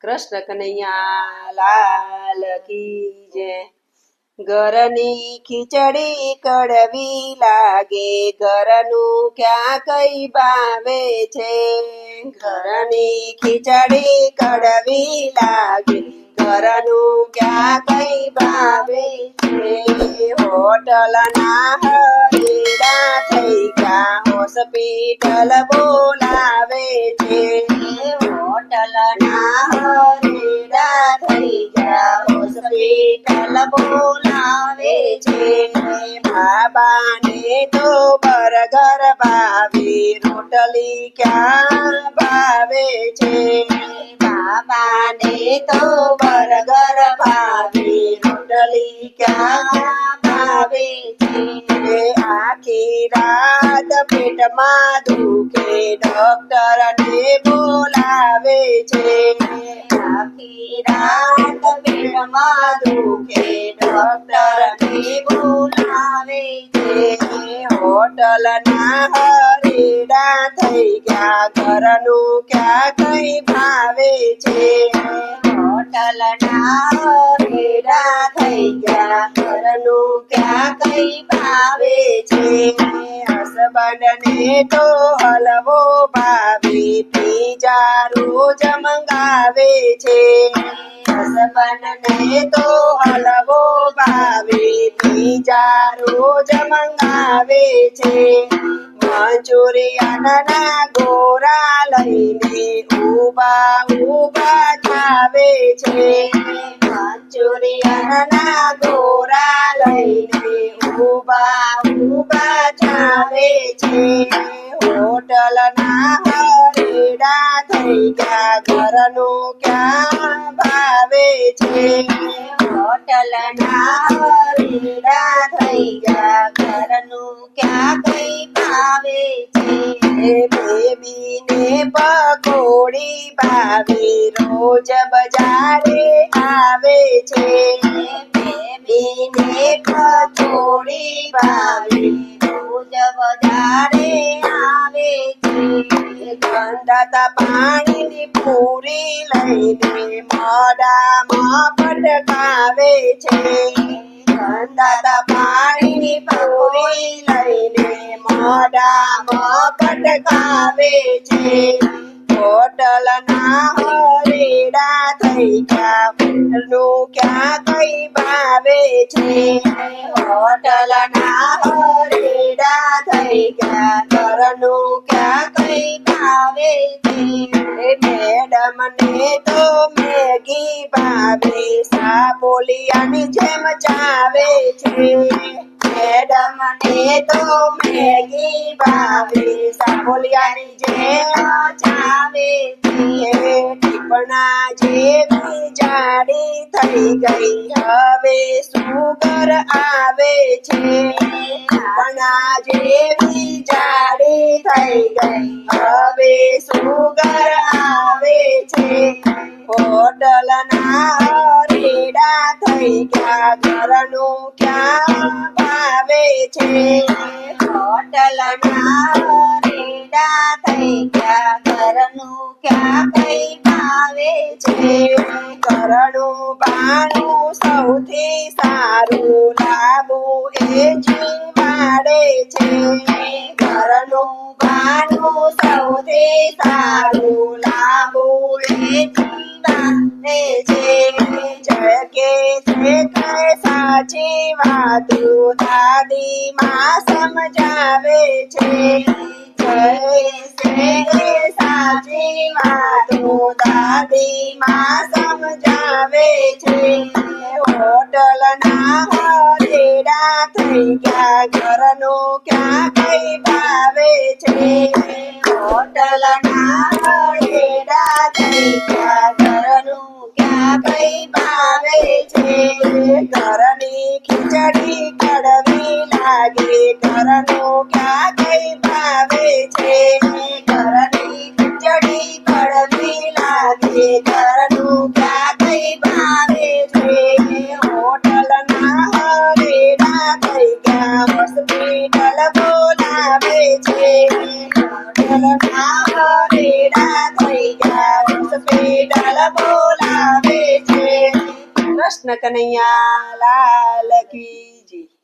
કૃષ્ણ કનૈયા લાલ કી જય। ઘરની ખીચડી કડવી લાગે, ઘરનું ક્યાં કઈ ભાવે છે। ઘરની ખીચડી કડવી લાગે, ઘરનું ક્યાં કઈ ભાવે છે। હોટલના હરીડા થઈ ગયા, હોસ્પિટલ બોલાવે છે। હોટલના હરીડા થઈ ગયા, હોસ્પિટલ બોલાવે છે। બાબાને તો બર્ગર ભાવે, રોટલી ક્યાં ભાવે છે। બાબાને તો બર્ગર ભાવે, રોટલી ક્યાં ભાવે છે। આખી રાત પેટમાં દુખે, ડોક્ટરને બોલાવે છે। આખી રાત પેટમાં દુખે, ડોક્ટરને બોલાવે છે। હોટલના હરીડા થઈ ગયા, ઘરનું ક્યાં કઈ ભાવે છે। હોટલના હરીડા થઈ ગયા, ઘરનું ક્યાં કઈ ભાવે છે। હસબન્ડને તો હલવો ભાવે, પીઝા રોજ મંગાવે છે। હસબન્ડને તો હલવો ભાવે, પીઝા રોજ મંગાવે છે। મંચુરિયનના ગોરા લઈને ઉભા ઉભા જાવે છે। મંચુરિયનના ગોરા લઈને ઉભા ઉભા જાવે છે। હોટલના હરીડા થઈ ગયા, ઘરનું ક્યાં ભાવે છે। હોટલના હરીડા થઈ ગયા, ઘરનું ક્યાં કઈ ભાવે છે। બેબીને પકોડી ભાવે, રોજ બજારે આવે છે। બેબીને પકોડી ભાવે, રોજ બજારે આવે છે। ગંધાતા પાણીની પૂરી લઈને મોઢામાં પટકાવે છે। ગંધાતા પાણીની પૂરી લઈને મોઢામાં પટકાવે છે। હોટલના હરીડા થઈ ગયા, હોટલનું ક્યાં કઈ ભાવે છે। હોટલના હરીડા થઈ ગયા, ઘરનું ક્યાં કઈ ભાવે છે। મેડમને તો મેગી ભાવે, સાબોલિયાની જેમ ચાવે છે। મેડમને તો મેગી ભાવે, સાબોલિયાની જેમ ચાવે છે। ટીપણા જેવી જાડી થઈ ગઈ, હવે સુગર આવે છે। ટીપણા જેવી જાડી થઈ ગઈ, હવે સુગર આવે છે। હોટલના હરીડા થઈ ગયા, ઘરનું ક્યાં ભાવે છે। હોટલના હરીડા થઈ ગયા, ઘરનું ક્યાં કઈ ભાવે છે। ઘરનું બાણું સૌથી સારું, લાંબુ એ જીવાડે છે। ઘરનું બાણું સૌથી સારું, લાંબુ એ જીવાડે છે। જય કે છે સાચી વાતું, દાદી માં સમજાવે છે। જય કે સાચી વાતું, દાદી માં સમજાવે છે। હોટલના હરીડા થઈ ગયા, ઘરનું ક્યાં કઈ ભાવે છે। હોટલના હરીડા થઈ ગયા, ઘરનું ક્યાં કઈ ભાવે છે। ઘરની ખીચડી કડવી લાગે, ઘરનું ક્યાં કઈ ભાવે છે। ઘરની ખીચડી કડવી લાગે, ઘરનું ક્યાં કઈ ભાવે છે। હોટલના હરીડા થઈ ગયા, હોસ્પિટલ બોલાવે છે। હોટલના હરીડા થઈ ગયા, હોસ્પિટલ બોલાવે કૃષ્ણ કનૈયા લાલ કી જય.